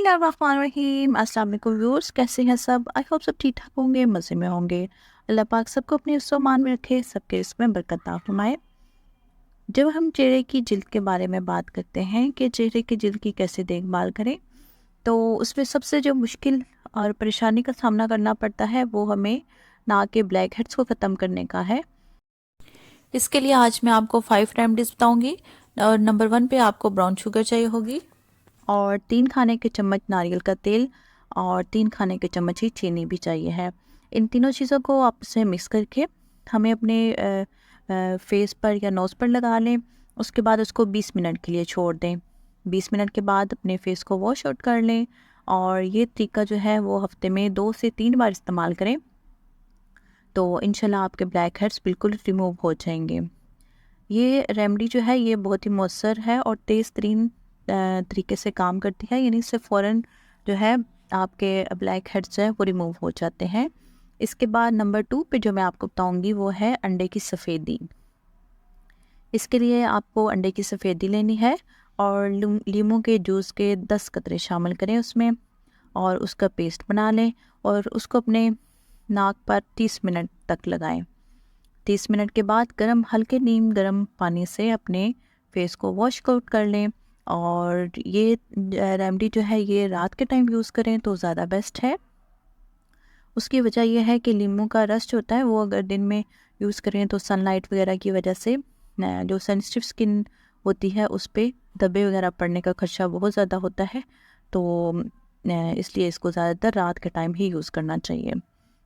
बिस्मिल्लाहिर्रहमानिर्रहीम। अस्सलाम वालेकुम व्यूअर्स, कैसे हैं सब? आई होप सब ठीक ठाक होंगे, मज़े में होंगे। अल्लाह पाक सबको अपने हिफ्ज़-ओ-अमान में रखे, सबके इसमें बरकत अता फरमाए। जब हम चेहरे की जिल्द के बारे में बात करते हैं कि चेहरे की जिल्द की कैसे देखभाल करें, तो उसमें सबसे जो मुश्किल और परेशानी का सामना करना पड़ता है वो हमें नाक के ब्लैक हेड्स को ख़त्म करने का है। इसके लिए आज मैं आपको 5 रेमेडीज़ बताऊंगी। और नंबर 1 पे आपको ब्राउन शुगर चाहिए होगी, और 3 खाने के चम्मच नारियल का तेल, और 3 खाने के चम्मच ही चीनी भी चाहिए है। इन तीनों चीज़ों को आपस में मिक्स करके हमें अपने फेस पर या नोज़ पर लगा लें। उसके बाद उसको 20 मिनट के लिए छोड़ दें। 20 मिनट के बाद अपने फेस को वॉश आउट कर लें, और ये तरीका जो है वो हफ्ते में 2 से 3 बार इस्तेमाल करें, तो इंशाल्लाह आपके ब्लैक हेड्स बिल्कुल रिमूव हो जाएंगे। ये रेमेडी जो है ये बहुत ही मौसर है और तेज़ तरीन तरीके से काम करती है, यानी इससे फ़ौरन जो है आपके ब्लैक हेड्स है वो रिमूव हो जाते हैं। इसके बाद नंबर 2 पे जो मैं आपको बताऊंगी वो है अंडे की सफ़ेदी। इसके लिए आपको अंडे की सफ़ेदी लेनी है, और लीमू के जूस के 10 कतरे शामिल करें उसमें, और उसका पेस्ट बना लें, और उसको अपने नाक पर 30 मिनट तक लगाएं। 30 मिनट के बाद हल्के नीम गर्म पानी से अपने फेस को वॉश आउट कर लें। और ये रेमेडी जो है ये रात के टाइम यूज़ करें तो ज़्यादा बेस्ट है। उसकी वजह यह है कि नींबू का रस जो होता है वो अगर दिन में यूज़ करें तो सनलाइट वगैरह की वजह से जो सेंसिटिव स्किन होती है उस पर धब्बे वगैरह पड़ने का खदशा बहुत ज़्यादा होता है, तो इसलिए इसको ज़्यादातर रात के टाइम ही यूज़ करना चाहिए।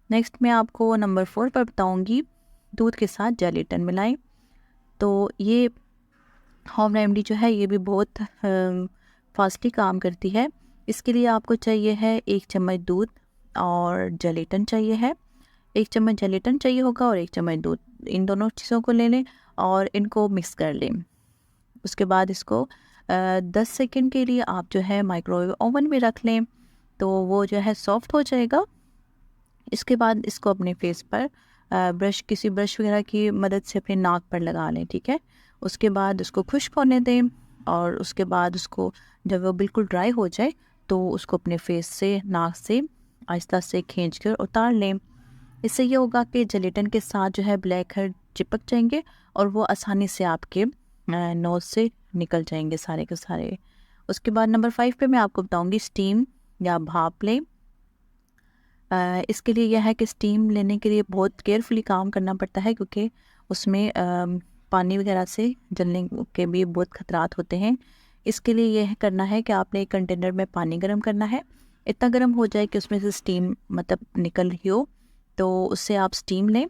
नेक्स्ट मैं आपको नंबर 4 पर बताऊंगी, दूध के साथ जेलेटिन मिलाएं। तो ये होम रेमेडी जो है ये भी बहुत फास्टली काम करती है। इसके लिए आपको चाहिए है 1 चम्मच दूध, और जेलेटिन चाहिए है। 1 चम्मच जेलेटिन चाहिए होगा और 1 चम्मच दूध, इन दोनों चीज़ों को ले लें और इनको मिक्स कर लें। उसके बाद इसको 10 सेकंड के लिए आप जो है माइक्रोवेव ओवन में रख लें, तो वो जो है सॉफ्ट हो जाएगा। इसके बाद इसको अपने फेस पर किसी ब्रश वगैरह की मदद से अपने नाक पर लगा लें, ठीक है। उसके बाद उसको खुश्क होने दें, और उसके बाद उसको जब वो बिल्कुल ड्राई हो जाए तो उसको अपने फेस से नाक से आहिस्ता से खींच कर उतार लें। इससे ये होगा कि जेलेटिन के साथ जो है ब्लैक हेड चिपक जाएंगे, और वो आसानी से आपके नोज़ से निकल जाएंगे सारे के सारे। उसके बाद नंबर 5 पे मैं आपको बताऊंगी स्टीम या भाप लें। इसके लिए यह है कि स्टीम लेने के लिए बहुत केयरफुली काम करना पड़ता है, क्योंकि उसमें पानी वगैरह से जलने के भी बहुत खतरात होते हैं। इसके लिए यह करना है कि आपने एक कंटेनर में पानी गर्म करना है, इतना गर्म हो जाए कि उसमें से स्टीम मतलब निकल रही हो, तो उससे आप स्टीम लें।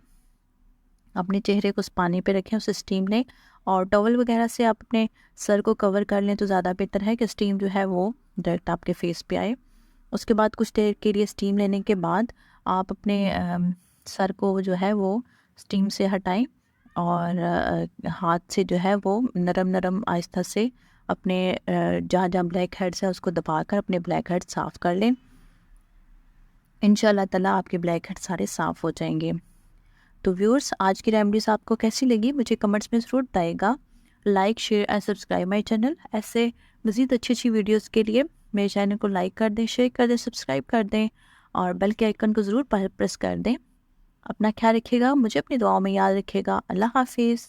अपने चेहरे को उस पानी पे रखें, उसे स्टीम लें, और टॉवल वगैरह से आप अपने सर को कवर कर लें तो ज़्यादा बेहतर है कि स्टीम जो है वो डायरेक्ट आपके फेस पे आए। उसके बाद कुछ देर के लिए स्टीम लेने के बाद आप अपने सर को जो है वो स्टीम से हटाएं, और हाथ से जो है वो नरम नरम आहिस्ता से अपने जहाँ जहाँ ब्लैक हेड्स है उसको दबाकर अपने ब्लैक हेड साफ़ कर लें। इंशाल्लाह ताला आपके ब्लैक हेड सारे साफ़ हो जाएंगे। तो व्यूअर्स, आज की रेमेडीज़ आपको कैसी लगी मुझे कमेंट्स में ज़रूर बताइएगा। Like share and subscribe my channel. ऐसे मज़ीद अच्छी अच्छी वीडियोज़ के लिए मेरे चैनल को लाइक कर दें, शेयर कर दें, सब्सक्राइब कर दें, और बेल के आइकन को ज़रूर प्रेस कर दें। अपना ख्याल रखिएगा, मुझे अपनी दुआओं में याद रखिएगा। अल्लाह हाफिज़।